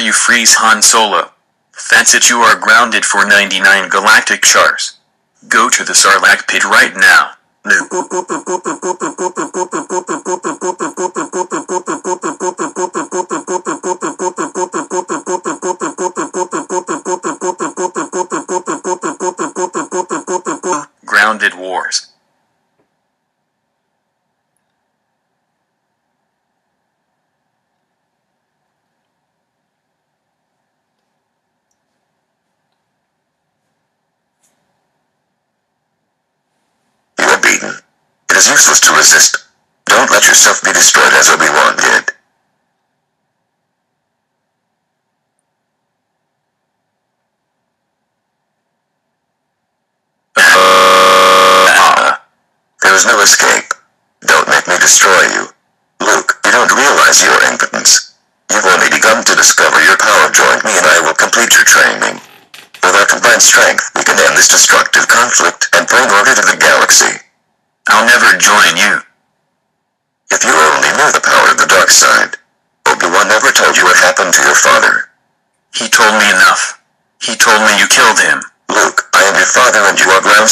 you freeze Han Solo. That's it, you are grounded for 99 galactic shars. Go to the Sarlacc pit right now. Grounded Wars. It is useless to resist. Don't let yourself be destroyed as Obi-Wan did. There is no escape. Don't make me destroy you. Luke, you don't realize your impotence. You've only begun to discover your power. Join me and I will complete your training. With our combined strength, we can end this destructive conflict and bring order to the galaxy. I'll never join you. If you only knew the power of the dark side. Obi-Wan never told you what happened to your father. He told me enough. He told me you killed him. Luke, I am your father and you are grounded.